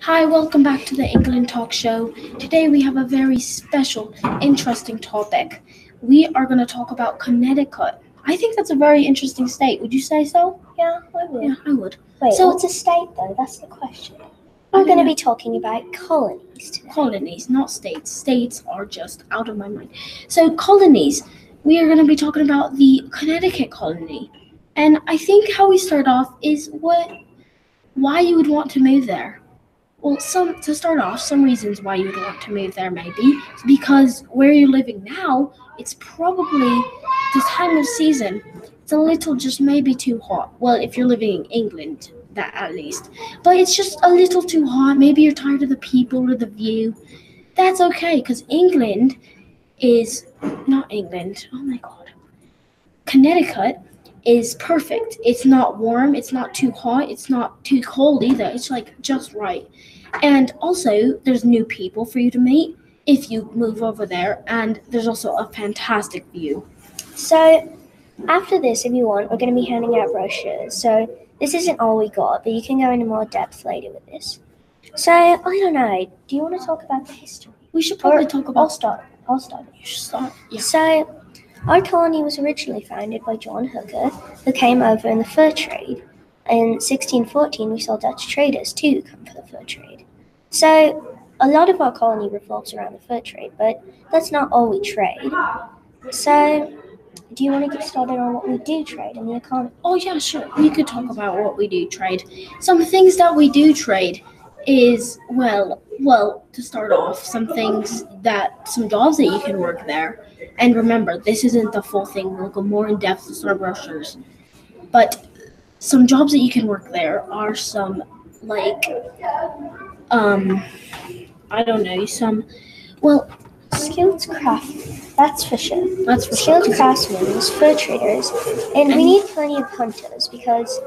Hi, welcome back to the England Talk Show. Today we have a very special, interesting topic. We are going to talk about Connecticut. I think that's a very interesting state. Would you say so? Yeah, I would. Yeah, I would. Wait, So- what's a state though? That's the question. We're going to be talking about colonies today. Colonies, not states. States are just out of my mind. So, colonies. We are going to be talking about the Connecticut colony. And I think how we start off is why you would want to move there. Well, some reasons why you would want to move there maybe is because where you're living now, it's probably this time of season. It's a little just maybe too hot. Well, if you're living in England, that at least. But it's just a little too hot. Maybe you're tired of the people or the view. That's okay, because England is not England. Oh my God. Connecticut is perfect. It's not warm. It's not too hot. It's not too cold either. It's like just right. And also, there's new people for you to meet if you move over there, and there's also a fantastic view. So, after this, if you want, we're going to be handing out brochures. So, this isn't all we got, but you can go into more depth later with this. So, I don't know. Do you want to talk about the history? We should probably talk about. I'll start. You should start. Yeah. So, our colony was originally founded by John Hooker, who came over in the fur trade. In 1614, we saw Dutch traders too come for the fur trade. So, a lot of our colony revolves around the fur trade, but that's not all we trade. So, do you want to get started on what we do trade in the economy? Oh yeah, sure. We could talk about what we do trade. Some things that we do trade is well, to start off, some jobs that you can work there. And remember, this isn't the full thing. We'll go more in depth with our brochures. But some jobs that you can work there are some I don't know, skilled craftsmen, that's for sure. Skilled craftsmen, fur traders, and we need plenty of hunters because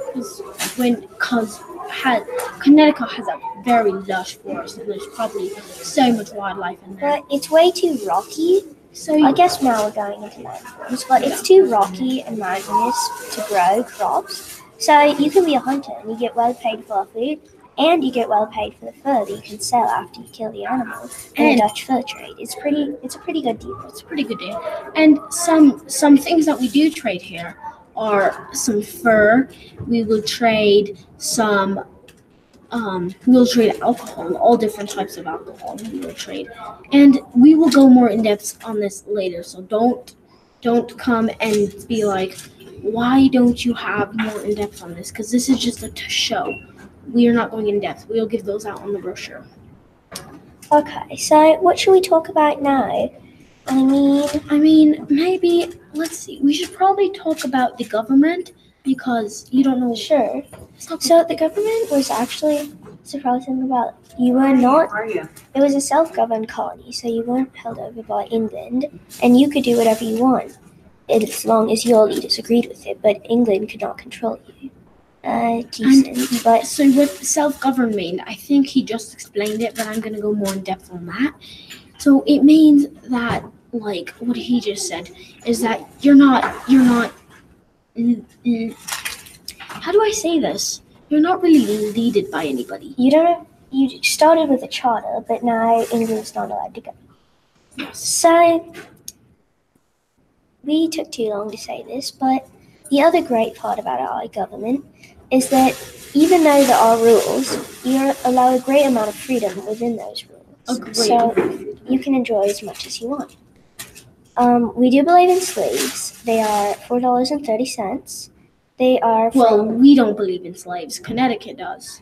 Connecticut has a very lush forest and there's probably so much wildlife in there. But it's way too rocky. So I guess now we're going into mountains, but it's too rocky and mountainous to grow crops. So you can be a hunter and you get well paid for food, and you get well paid for the fur that you can sell after you kill the animal in the Dutch fur trade. It's a pretty good deal. It's a pretty good deal. And some things that we do trade here are some fur. We will trade we'll trade alcohol, all different types of alcohol we will trade. And we will go more in depth on this later. So don't come and be like, why don't you have more in depth on this? Because this is just a show. We are not going in depth. We'll give those out on the brochure. Okay, so what should we talk about now? I mean, maybe, let's see. We should probably talk about the government because you don't know. Sure. So the government was actually, surprising about you were not. It was a self-governed colony, so you weren't held over by England, and you could do whatever you want as long as your leaders agreed with it. But England could not control you. Decent, but so what self-governed mean? I think he just explained it, but I'm gonna go more in depth on that. So it means that, like what he just said, is that you're not. How do I say this? You're not really leaded by anybody. You started with a charter, but now England's not allowed to go. Yes. So we took too long to say this, but the other great part about our government is that even though there are rules, you allow a great amount of freedom within those rules. So you can enjoy as much as you want. We do believe in slaves. They are $4.30. They are from... we don't believe in slaves. Connecticut does.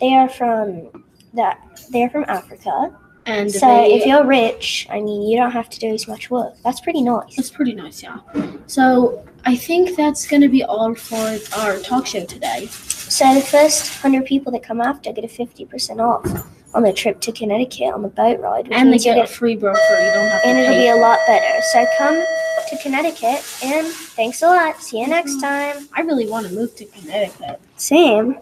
They are from Africa. And so if you're rich, you don't have to do as much work. That's pretty nice. That's pretty nice, yeah. So I think that's going to be all for our talk show today. So the first 100 people that come after get a 50% off on the trip to Connecticut on the boat ride. And they get a free brochure. You don't have to and pay. It'll be a lot better. So come to Connecticut, and thanks a lot. See you next time. I really want to move to Connecticut. Same.